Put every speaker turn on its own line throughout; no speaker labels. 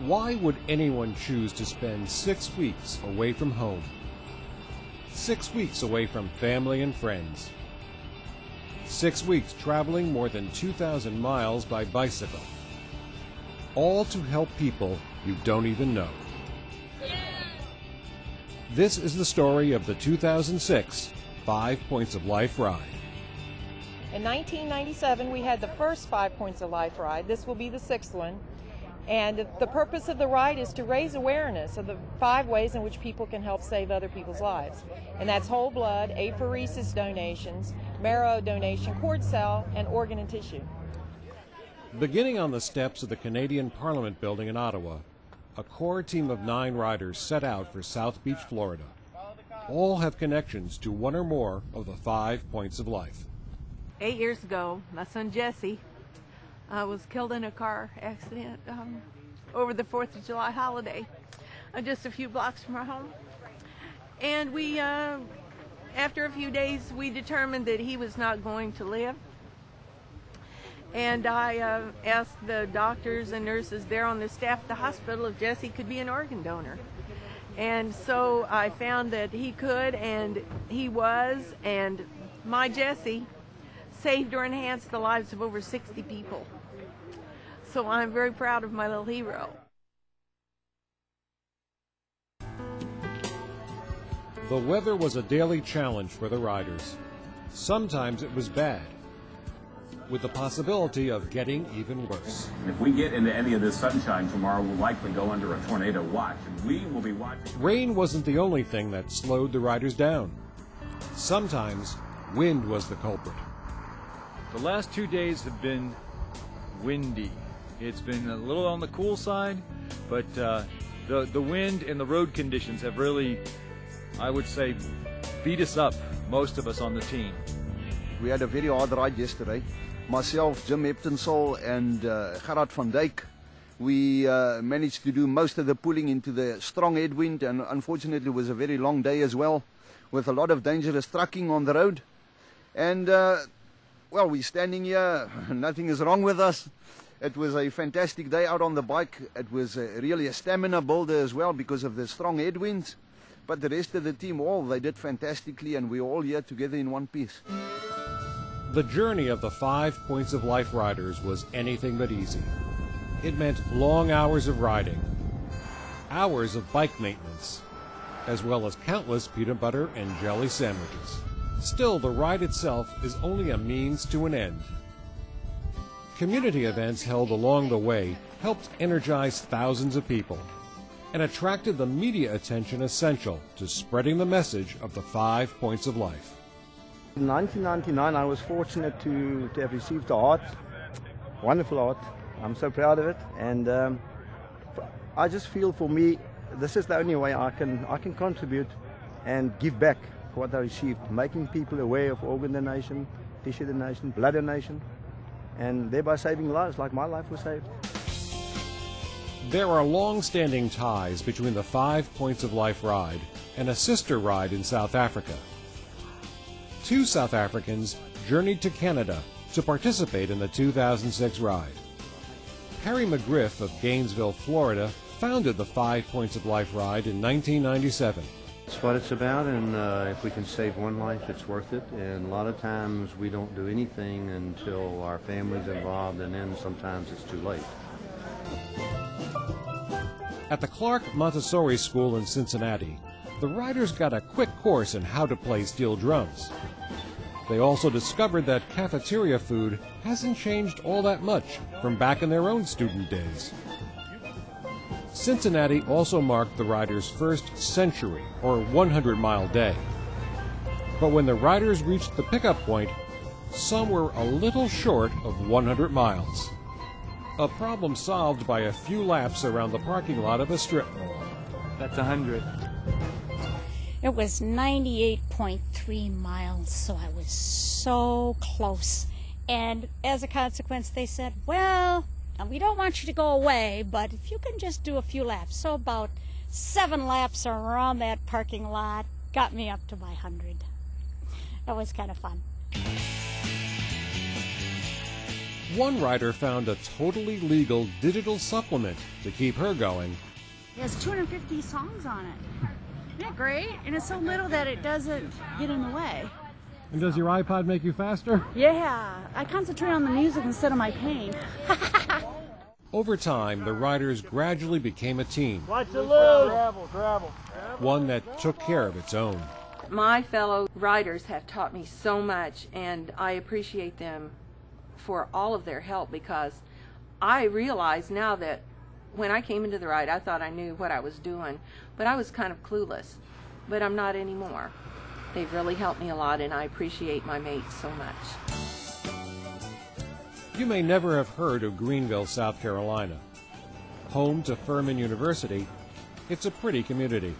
Why would anyone choose to spend 6 weeks away from home? 6 weeks away from family and friends. 6 weeks traveling more than 2,000 miles by bicycle. All to help people you don't even know. This is the story of the 2006 5 Points of Life ride.
In 1997, we had the first 5 Points of Life ride. This will be the 6th one. And the purpose of the ride is to raise awareness of the 5 ways in which people can help save other people's lives. And that's whole blood, apheresis donations, marrow donation, cord cell, and organ and tissue.
Beginning on the steps of the Canadian Parliament building in Ottawa, a core team of 9 riders set out for South Beach, Florida. All have connections to one or more of the 5 Points of Life.
8 years ago, my son Jesse was killed in a car accident over the 4th of July holiday, just a few blocks from our home. And we, after a few days, we determined that he was not going to live. And I asked the doctors and nurses there on the staff at the hospital if Jesse could be an organ donor. And so I found that he could, and he was, and my Jesse saved or enhanced the lives of over 60 people. So I'm very proud of my little hero.
The weather was a daily challenge for the riders. Sometimes it was bad, with the possibility of getting even worse.
If we get into any of this sunshine tomorrow, we'll likely go under a tornado watch, and we will be watching.
Rain wasn't the only thing that slowed the riders down. Sometimes wind was the culprit.
The last 2 days have been windy. It's been a little on the cool side, but the wind and the road conditions have really, I would say, beat us up, most of us on the team.
We had a very hard ride yesterday. Myself, Jim Heptensall, and Gerard van Dijk, we managed to do most of the pulling into the strong headwind, and unfortunately it was a very long day as well, with a lot of dangerous trucking on the road. And well, we're standing here, nothing is wrong with us. It was a fantastic day out on the bike. It was really a stamina builder as well because of the strong headwinds. But the rest of the team, they did fantastically, and we're all here together in one piece.
The journey of the 5 Points of Life riders was anything but easy. It meant long hours of riding, hours of bike maintenance, as well as countless peanut butter and jelly sandwiches. Still, the ride itself is only a means to an end. Community events held along the way helped energize thousands of people and attracted the media attention essential to spreading the message of the 5 Points of Life.
In 1999, I was fortunate to have received a heart, wonderful heart. I'm so proud of it, and I just feel for me, this is the only way I can contribute and give back for what I received, making people aware of organ donation, tissue donation, blood donation, and thereby saving lives like my life was saved.
There are long-standing ties between the 5 Points of Life ride and a sister ride in South Africa. 2 South Africans journeyed to Canada to participate in the 2006 ride. Harry McGriff of Gainesville, Florida, founded the 5 Points of Life ride in 1997.
It's what it's about, and if we can save one life, it's worth it. And a lot of times we don't do anything until our family's involved, and then sometimes it's too late.
At the Clark Montessori School in Cincinnati, the riders got a quick course in how to play steel drums. They also discovered that cafeteria food hasn't changed all that much from back in their own student days. Cincinnati also marked the riders' first century, or 100-mile day. But when the riders reached the pickup point, some were a little short of 100 miles. A problem solved by a few laps around the parking lot of a strip mall.
That's 100.
It was 98.3 miles, so I was so close. And as a consequence, they said, well, we don't want you to go away, but if you can just do a few laps. So about 7 laps around that parking lot got me up to my 100. That was kind of fun.
One rider found a totally legal digital supplement to keep her going.
It has 250 songs on it. Isn't that great? And it's so little that it doesn't get in the way.
And does your iPod make you faster?
Yeah, I concentrate on the music instead of my pain.
Over time, the riders gradually became a team.
Watch the load. Gravel.
One that took care of its own.
My fellow riders have taught me so much, and I appreciate them for all of their help, because I realize now that when I came into the ride, I thought I knew what I was doing, but I was kind of clueless. But I'm not anymore. They've really helped me a lot, and I appreciate my mates so much.
You may never have heard of Greenville, South Carolina. Home to Furman University, it's a pretty community.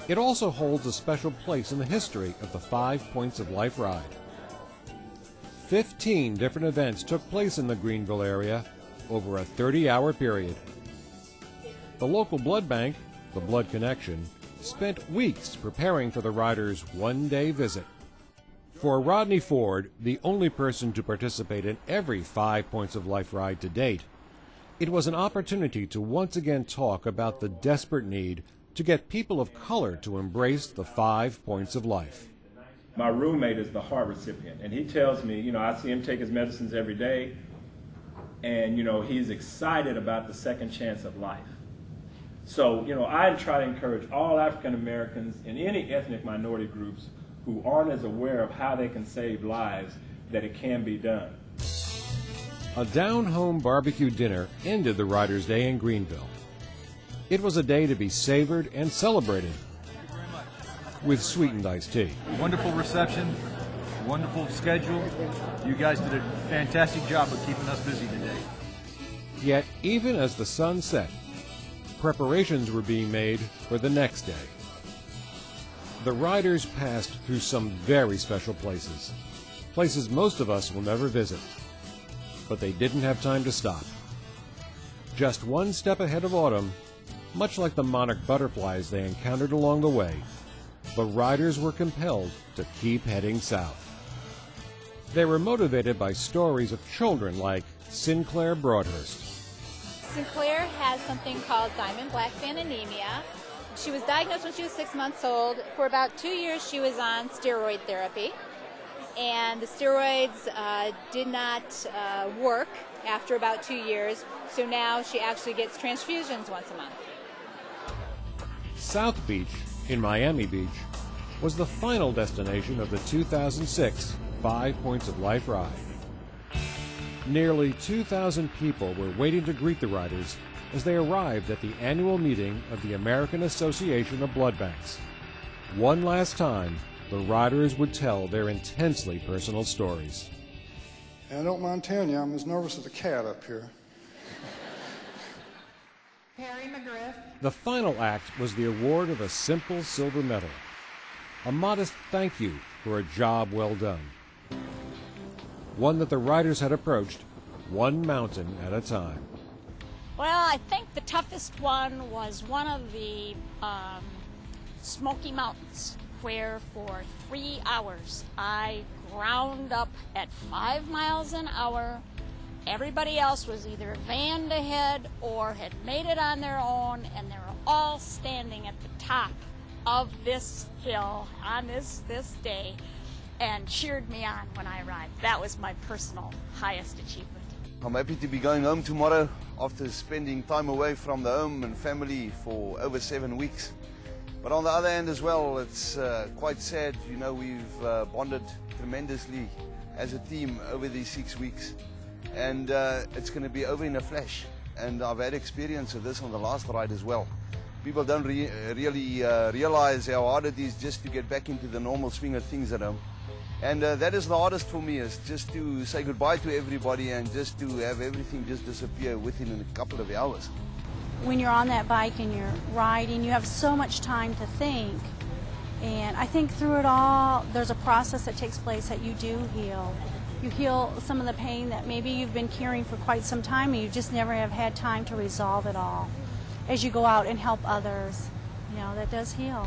It also holds a special place in the history of the 5 Points of Life ride. 15 different events took place in the Greenville area over a 30-hour period. The local blood bank, the Blood Connection, spent weeks preparing for the riders' one-day visit. For Rodney Ford, the only person to participate in every 5 Points of Life ride to date, it was an opportunity to once again talk about the desperate need to get people of color to embrace the 5 Points of Life.
My roommate is the heart recipient, and he tells me, I see him take his medicines every day, and, he's excited about the second chance of life. So, I try to encourage all African Americans and any ethnic minority groups who aren't as aware of how they can save lives that it can be done.
A down-home barbecue dinner ended the Riders' Day in Greenville. It was a day to be savored and celebrated with sweetened iced tea.
Wonderful reception, wonderful schedule. You guys did a fantastic job of keeping us busy today.
Yet, even as the sun set, preparations were being made for the next day. The riders passed through some very special places, places most of us will never visit. But they didn't have time to stop. Just one step ahead of autumn, much like the monarch butterflies they encountered along the way, the riders were compelled to keep heading south. They were motivated by stories of children like Sinclair Broadhurst.
Sinclair has something called diamond black fan anemia. She was diagnosed when she was 6 months old. For about 2 years she was on steroid therapy, and the steroids did not work after about 2 years, so now she actually gets transfusions once a month.
South Beach, in Miami Beach, was the final destination of the 2006 5 Points of Life ride. Nearly 2,000 people were waiting to greet the riders as they arrived at the annual meeting of the American Association of Blood Banks. One last time, the riders would tell their intensely personal stories.
And I don't mind telling you, I'm as nervous as a cat up here.
Perry McGriff.
The final act was the award of a simple silver medal, a modest thank you for a job well done. One that the riders had approached one mountain at a time.
Well, I think the toughest one was one of the Smoky Mountains, where for 3 hours I ground up at 5 miles an hour. Everybody else was either vanned ahead or had made it on their own, and they were all standing at the top of this hill on this day and cheered me on when I arrived. That was my personal highest achievement.
I'm happy to be going home tomorrow after spending time away from the home and family for over 7 weeks. But on the other hand as well, it's quite sad. We've bonded tremendously as a team over these 6 weeks. And it's going to be over in a flash. And I've had experience of this on the last ride as well. People don't really realize how hard it is just to get back into the normal swing of things at home. And that is the hardest for me, is just to say goodbye to everybody and just to have everything just disappear within a couple of hours.
When you're on that bike and you're riding, you have so much time to think. And I think through it all, there's a process that takes place that you do heal. You heal some of the pain that maybe you've been carrying for quite some time and you just never have had time to resolve it all. As you go out and help others, that does heal.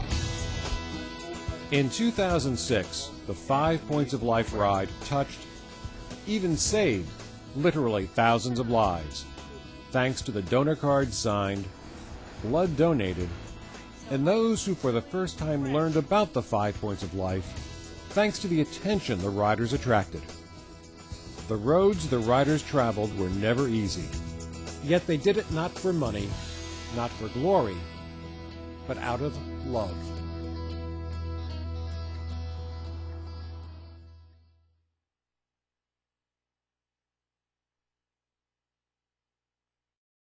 In 2006, the 5 Points of Life ride touched, even saved, literally thousands of lives, thanks to the donor cards signed, blood donated, and those who for the first time learned about the 5 points of life, thanks to the attention the riders attracted. The roads the riders traveled were never easy, yet they did it not for money, not for glory, but out of love.